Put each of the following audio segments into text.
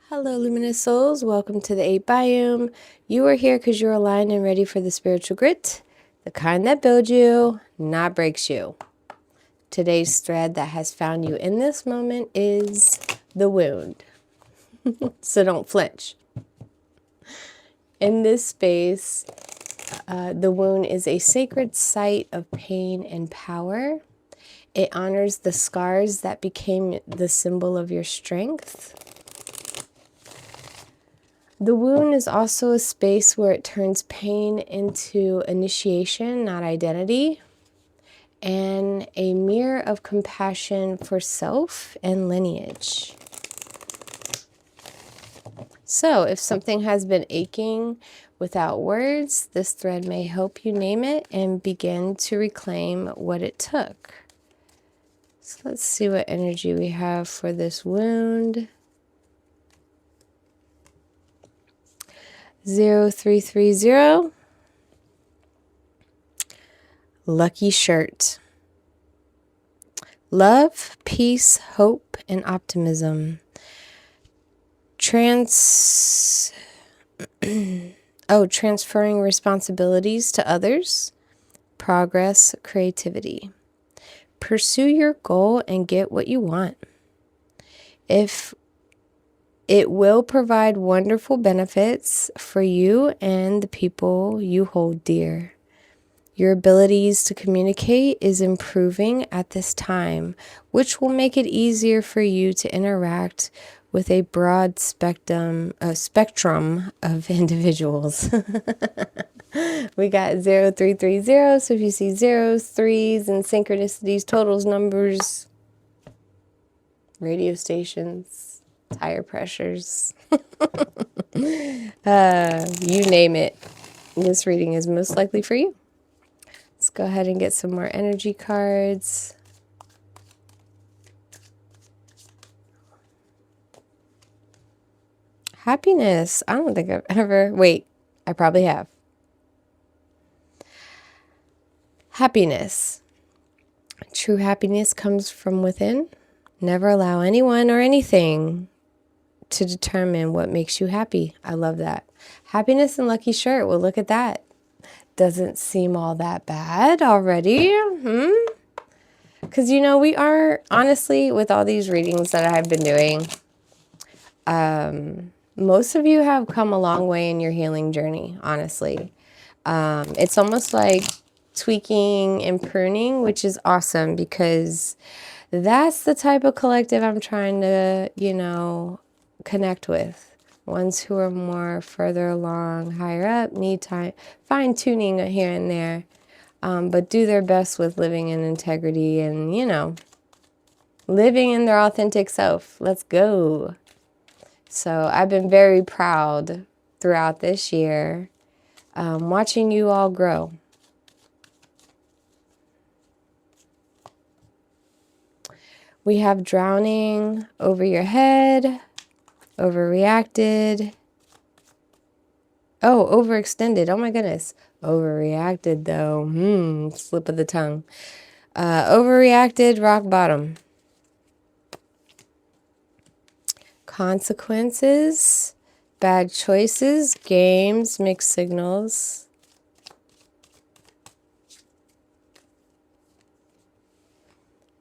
Hello, luminous souls. Welcome to the 8 Biome. You are here because you're aligned and ready for the spiritual grit, the kind that builds you, not breaks you. Today's thread that has found you in this moment is the wound. So don't flinch. In this space, the wound is a sacred site of pain and power. It honors the scars that became the symbol of your strength. The wound is also a space where it turns pain into initiation, not identity, and a mirror of compassion for self and lineage. So, if something has been aching without words, this thread may help you name it and begin to reclaim what it took. So, let's see what energy we have for this wound. 0330. Lucky shirt. Love, peace, hope, and optimism. Transferring responsibilities to others. Progress, creativity. Pursue your goal and get what you want. If it will provide wonderful benefits for you and the people you hold dear. Your abilities to communicate is improving at this time, which will make it easier for you to interact with a broad spectrum of individuals. We got 0330, so if you see zeros, threes, and synchronicities, totals, numbers, radio stations, tire pressures, you name it, this reading is most likely for you. Let's go ahead and get some more energy cards. Happiness. I don't think I've ever... Wait, I probably have. Happiness. True happiness comes from within. Never allow anyone or anything to determine what makes you happy. I love that. Happiness and lucky shirt. Well, look at that. Doesn't seem all that bad already. Because, we are, honestly, with all these readings that I've been doing, most of you have come a long way in your healing journey, honestly. It's almost like tweaking and pruning, which is awesome because that's the type of collective I'm trying to, connect with. Ones who are more further along, higher up, need time, fine-tuning here and there, but do their best with living in integrity and, living in their authentic self. Let's go. So I've been very proud throughout this year, watching you all grow. We have drowning over your head, overreacted. Oh, overextended. Oh my goodness. Overreacted though. Slip of the tongue. Overreacted, rock bottom. Consequences, bad choices, games, mixed signals.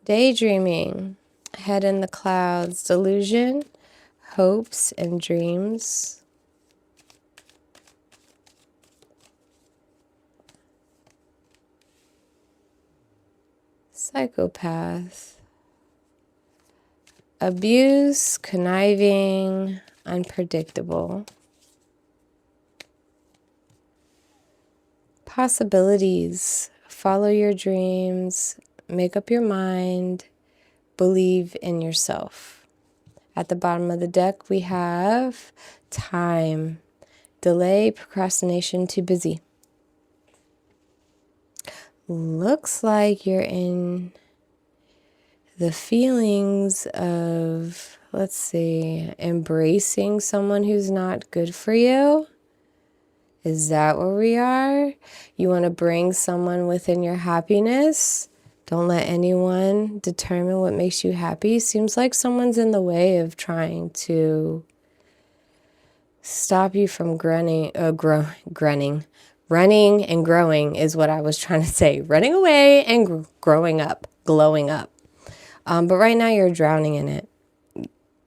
Daydreaming, head in the clouds, delusion, hopes and dreams. Psychopath, abuse, conniving, unpredictable. Possibilities, follow your dreams, make up your mind, believe in yourself. At the bottom of the deck, we have time, delay, procrastination, too busy. Looks like you're in the feelings of, let's see, embracing someone who's not good for you. Is that where we are? You want to bring someone within your happiness. Don't let anyone determine what makes you happy. Seems like someone's in the way of trying to stop you from running and growing is what I was trying to say. Running away and growing up, glowing up. But right now you're drowning in it.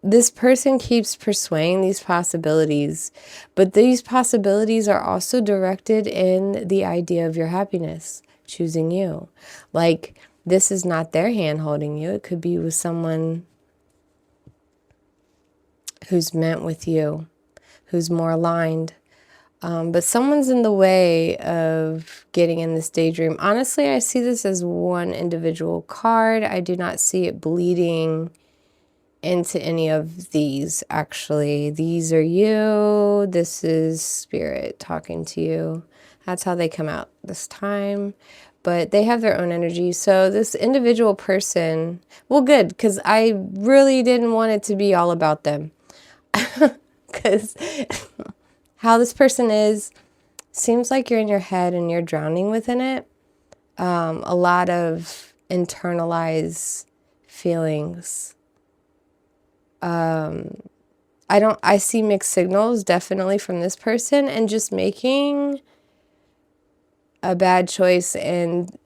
This person keeps pursuing these possibilities, but these possibilities are also directed in the idea of your happiness, choosing you. Like, this is not their hand holding you. It could be with someone who's meant with you, who's more aligned. But someone's in the way of getting in this daydream. Honestly, I see this as one individual card. I do not see it bleeding into any of these, actually. These are you. This is spirit talking to you. That's how they come out this time. But they have their own energy. So this individual person, well, good, because I really didn't want it to be all about them. Because how this person is, seems like you're in your head and you're drowning within it. A lot of internalized feelings. I see mixed signals definitely from this person, and just making a bad choice and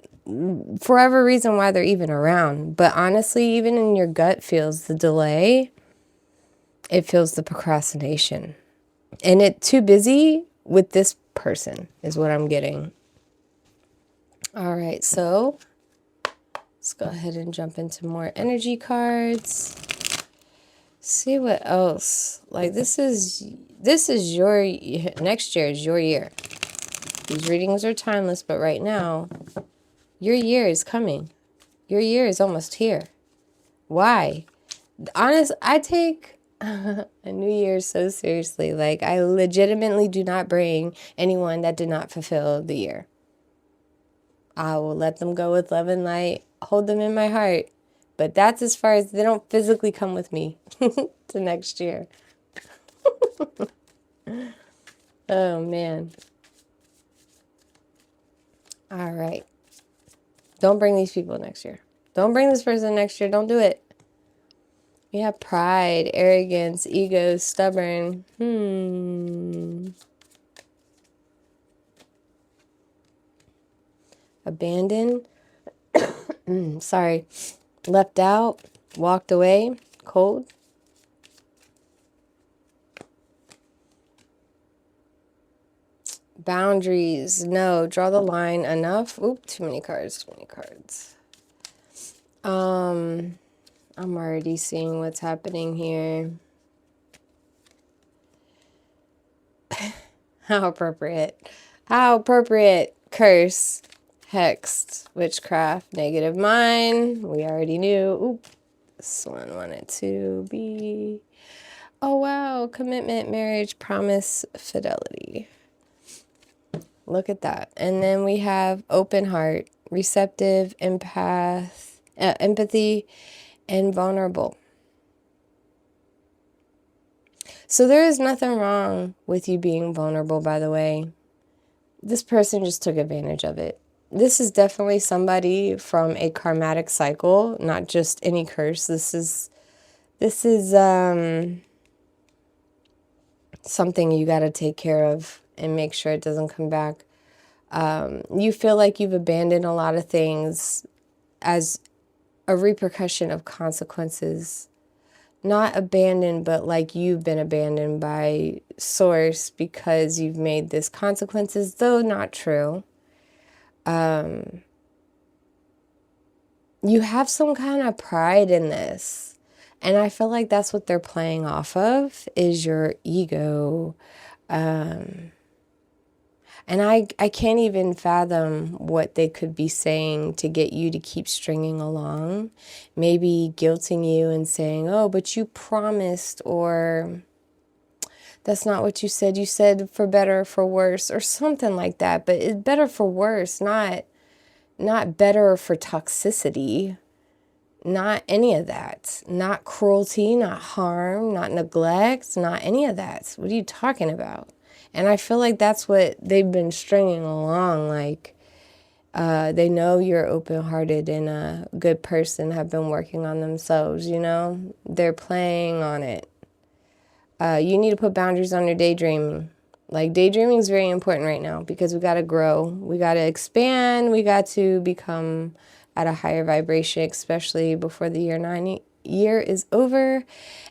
for whatever reason why they're even around. But honestly, even in your gut feels the delay. It feels the procrastination. And it's too busy with this person is what I'm getting. All right, so let's go ahead and jump into more energy cards. See what else. Like, this is your next year is your year. These readings are timeless, but right now your year is coming. Your year is almost here. Why? I take a new year so seriously. Like, I legitimately do not bring anyone that did not fulfill the year. I will let them go with love and light, hold them in my heart. But that's as far as they don't physically come with me to next year. Oh, man. All right. Don't bring these people next year. Don't bring this person next year. Don't do it. We have pride, arrogance, ego, stubborn. Abandoned. Sorry. Left out. Walked away. Cold. Boundaries. No. Draw the line. Enough. Oop, too many cards. Too many cards. I'm already seeing what's happening here. How appropriate. How appropriate. Curse. Hexed. Witchcraft. Negative mind. We already knew. Oop. This one wanted to be... Oh, wow. Commitment, marriage, promise, fidelity. Look at that. And then we have open heart, receptive, empathy, and vulnerable. So there is nothing wrong with you being vulnerable, by the way. This person just took advantage of it. This is definitely somebody from a karmatic cycle, not just any curse. This is something you got to take care of and make sure it doesn't come back. You feel like you've abandoned a lot of things as a repercussion of consequences. Not abandoned, but like you've been abandoned by source because you've made this consequences, though not true. You have some kind of pride in this. And I feel like that's what they're playing off of, is your ego. And I can't even fathom what they could be saying to get you to keep stringing along. Maybe guilting you and saying, oh, but you promised, or that's not what you said. You said for better or for worse, or something like that. But it's better for worse, not better for toxicity. Not any of that. Not cruelty, not harm, not neglect, not any of that. What are you talking about? And I feel like that's what they've been stringing along. Like, they know you're open-hearted and a good person, have been working on themselves, you know? They're playing on it. You need to put boundaries on your daydreaming. Like, daydreaming is very important right now because we got to grow. We got to expand. We got to become at a higher vibration, especially before the year is over.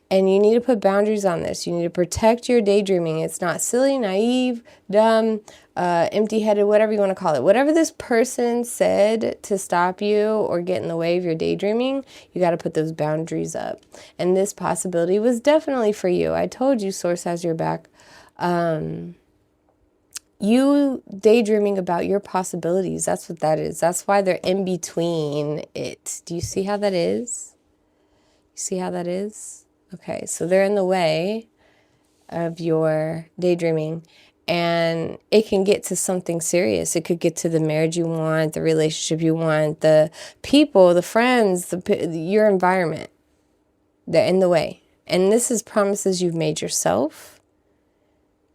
And you need to put boundaries on this. You need to protect your daydreaming. It's not silly, naive, dumb, empty-headed, whatever you want to call it. Whatever this person said to stop you or get in the way of your daydreaming, you got to put those boundaries up. And this possibility was definitely for you. I told you Source has your back. You daydreaming about your possibilities. That's what that is. That's why they're in between it. Do you see how that is? You see how that is? Okay, so they're in the way of your daydreaming, and it can get to something serious. It could get to the marriage you want, the relationship you want, the people, the friends, your environment. They're in the way. And this is promises you've made yourself.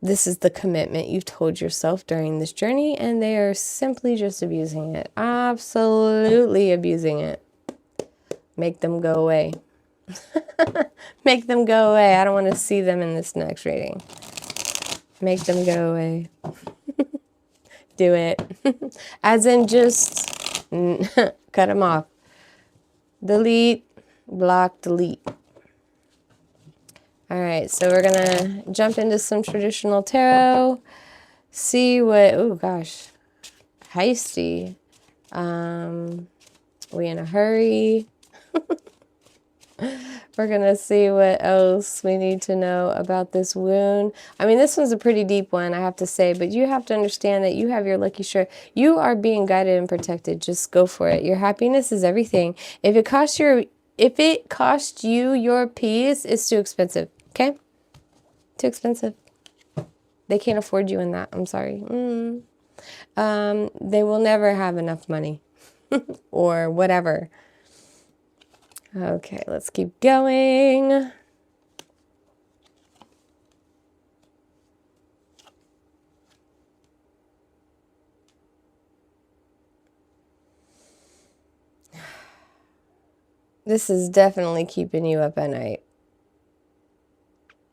This is the commitment you've told yourself during this journey, and they are simply just abusing it. Absolutely abusing it. Make them go away. Make them go away. I don't want to see them in this next reading. Make them go away. Do it. As in just cut them off. Delete, block, delete. All right, so we're going to jump into some traditional tarot. See what, oh gosh, heisty. We in a hurry. We're going to see what else we need to know about this wound. I mean, this one's a pretty deep one, I have to say, but you have to understand that you have your lucky shirt. You are being guided and protected. Just go for it. Your happiness is everything. If it costs you your peace, it's too expensive, okay? Too expensive. They can't afford you in that. I'm sorry. They will never have enough money or whatever. Okay, let's keep going. This is definitely keeping you up at night.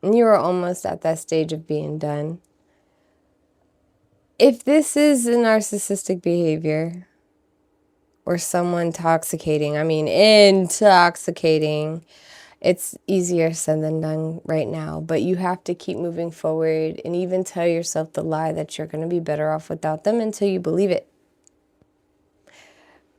You are almost at that stage of being done. If this is a narcissistic behavior or someone intoxicating, it's easier said than done right now, but you have to keep moving forward and even tell yourself the lie that you're going to be better off without them until you believe it.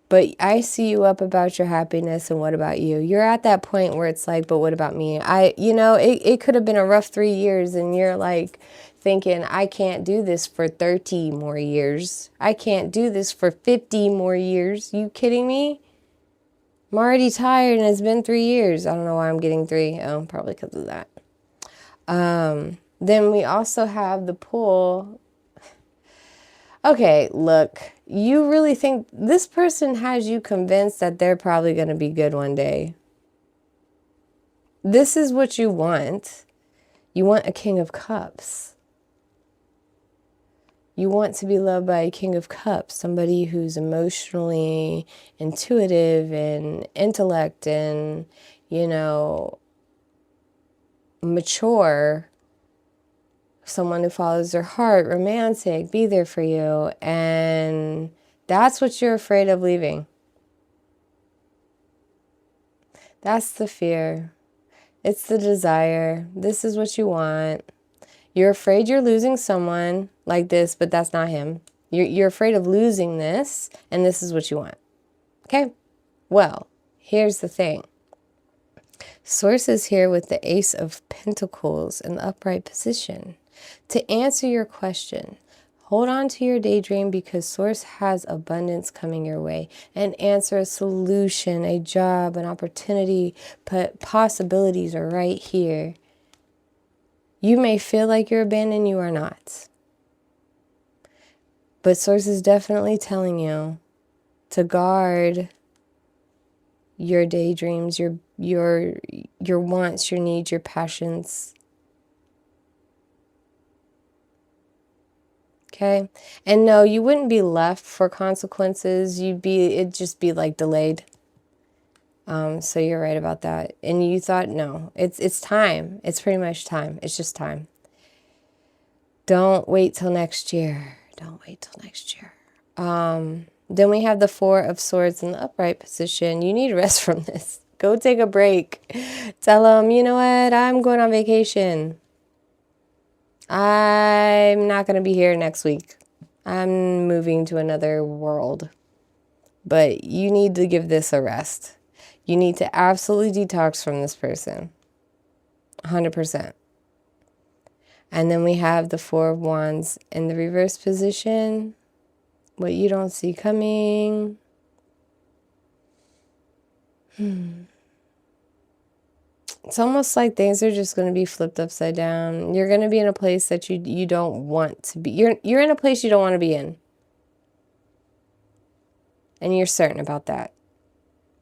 But I see you up about your happiness, and what about you? You're at that point where it's like, but what about me? It could have been a rough 3 years, and you're like thinking, I can't do this for 30 more years. I can't do this for 50 more years. You kidding me? I'm already tired, and it's been 3 years. I don't know why I'm getting 3. Oh, probably because of that. Then we also have the pull. Okay, look, you really think this person has you convinced that they're probably going to be good one day. This is what you want. You want a King of Cups. You want to be loved by a King of Cups, somebody who's emotionally intuitive and intellect and, mature. Someone who follows their heart, romantic, be there for you. And that's what you're afraid of leaving. That's the fear. It's the desire. This is what you want. You're afraid you're losing someone like this, but that's not him. You're afraid of losing this, and this is what you want. Okay? Well, here's the thing. Source is here with the Ace of Pentacles in the upright position. To answer your question, hold on to your daydream because Source has abundance coming your way. An answer, a solution, a job, an opportunity, but possibilities are right here. You may feel like you're abandoned, you are not. But Source is definitely telling you to guard your daydreams, your wants, your needs, your passions. Okay? And no, you wouldn't be left for consequences. It'd just be like delayed. So you're right about that. And you thought, no, it's time. It's pretty much time. It's just time. Don't wait till next year. Don't wait till next year. Then we have the Four of Swords in the upright position. You need rest from this. Go take a break. Tell them, you know what? I'm going on vacation. I'm not going to be here next week. I'm moving to another world. But you need to give this a rest. You need to absolutely detox from this person. 100%. And then we have the Four of Wands in the reverse position. What you don't see coming. It's almost like things are just going to be flipped upside down. You're going to be in a place that you don't want to be. You're in a place you don't want to be in. And you're certain about that.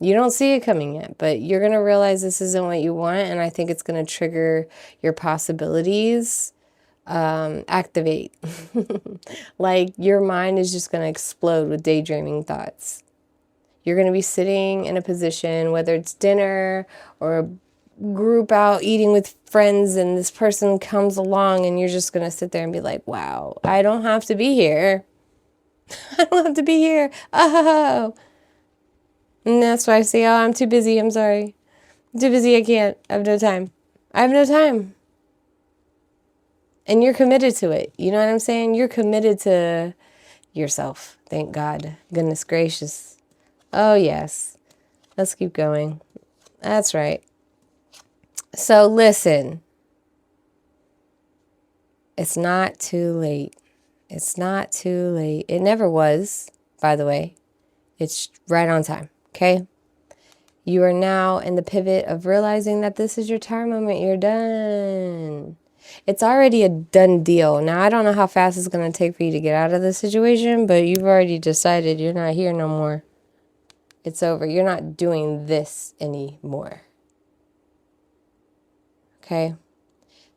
You don't see it coming yet, but you're going to realize this isn't what you want, and I think it's going to trigger your possibilities activate. Like your mind is just going to explode with daydreaming thoughts. You're going to be sitting in a position, whether it's dinner or a group out eating with friends, and this person comes along and you're just going to sit there and be like, wow, I don't have to be here. I don't have to be here. Oh. And that's why I say, oh, I'm too busy. I'm sorry. I'm too busy. I can't. I have no time. I have no time. And you're committed to it. You know what I'm saying? You're committed to yourself. Thank God. Goodness gracious. Oh, yes. Let's keep going. That's right. So listen. It's not too late. It's not too late. It never was, by the way. It's right on time. Okay? You are now in the pivot of realizing that this is your time moment. You're done. It's already a done deal. Now, I don't know how fast it's going to take for you to get out of this situation, but you've already decided you're not here no more. It's over. You're not doing this anymore. Okay?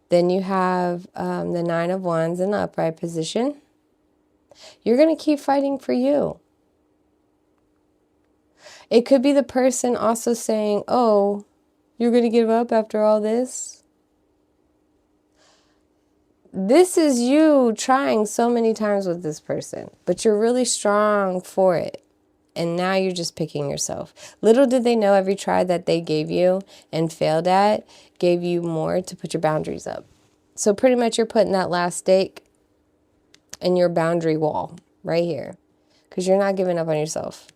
Then you have the Nine of Wands in the upright position. You're going to keep fighting for you. It could be the person also saying, oh, you're going to give up after all this? This is you trying so many times with this person, but you're really strong for it. And now you're just picking yourself. Little did they know every try that they gave you and failed at gave you more to put your boundaries up. So pretty much you're putting that last stake in your boundary wall right here because you're not giving up on yourself.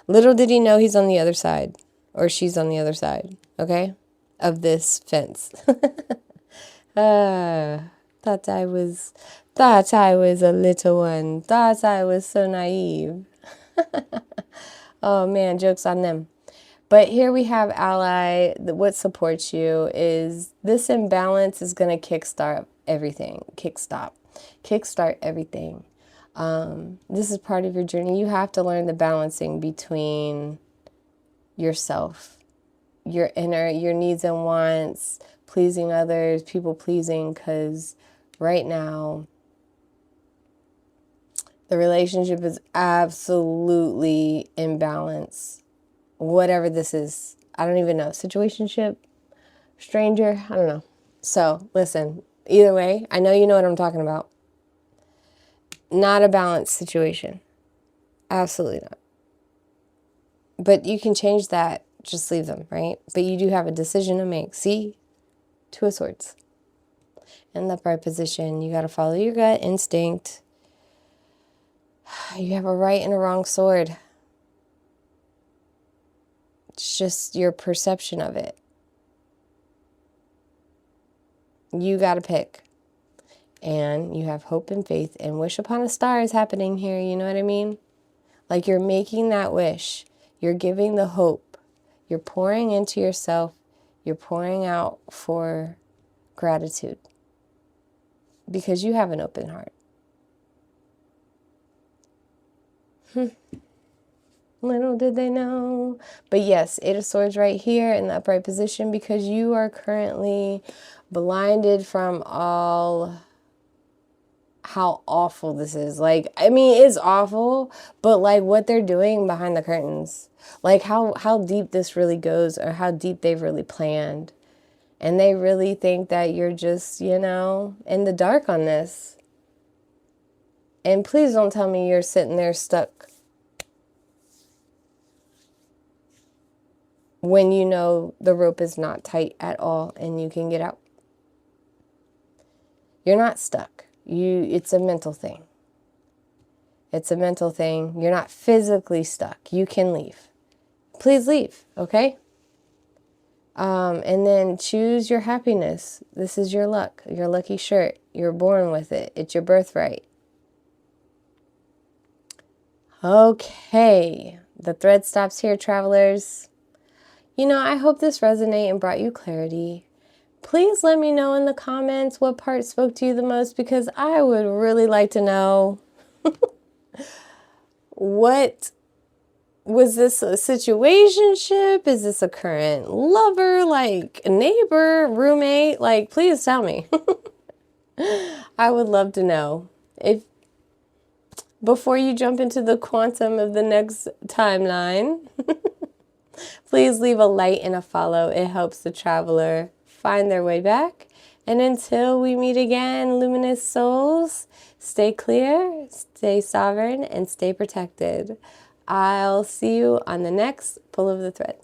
Little did he know he's on the other side or she's on the other side, okay, of this fence. Thought I was a little one. Thought I was so naive. Oh man, joke's on them. But here we have ally. What supports you is this imbalance is going to kickstart everything. Kickstart everything. This is part of your journey. You have to learn the balancing between yourself, your needs and wants, pleasing others, people pleasing, because right now the relationship is absolutely imbalanced. Whatever this is, I don't even know. Situationship, stranger, I don't know. So listen, either way, I know you know what I'm talking about. Not a balanced situation. Absolutely not. But you can change that. Just leave them, right? But you do have a decision to make. See? Two of Swords. In the upright position, you got to follow your gut instinct. You have a right and a wrong sword. It's just your perception of it. You got to pick. And you have hope and faith and wish upon a star is happening here. You know what I mean? Like you're making that wish. You're giving the hope. You're pouring into yourself. You're pouring out for gratitude. Because you have an open heart. Little did they know. But yes, Eight of Swords right here in the upright position because you are currently blinded from all how awful this is. Like, I mean, it's awful, but like what they're doing behind the curtains, like how deep this really goes, or how deep they've really planned. And they really think that you're just, you know, in the dark on this. And please don't tell me you're sitting there stuck when you know the rope is not tight at all and you can get out. You're not stuck. It's a mental thing. It's a mental thing. You're not physically stuck. You can leave. Please leave, okay? And then choose your happiness. This is your luck, your lucky shirt. You're born with it. It's your birthright. Okay, the thread stops here, travelers. You know, I hope this resonated and brought you clarity. Please let me know in the comments what part spoke to you the most, because I would really like to know. What was this, a situationship? Is this a current lover, like a neighbor, roommate? Like, please tell me. I would love to know. If before you jump into the quantum of the next timeline, please leave a like and a follow. It helps the traveler find their way back. And until we meet again, luminous souls, stay clear, stay sovereign, and stay protected. I'll see you on the next pull of the thread.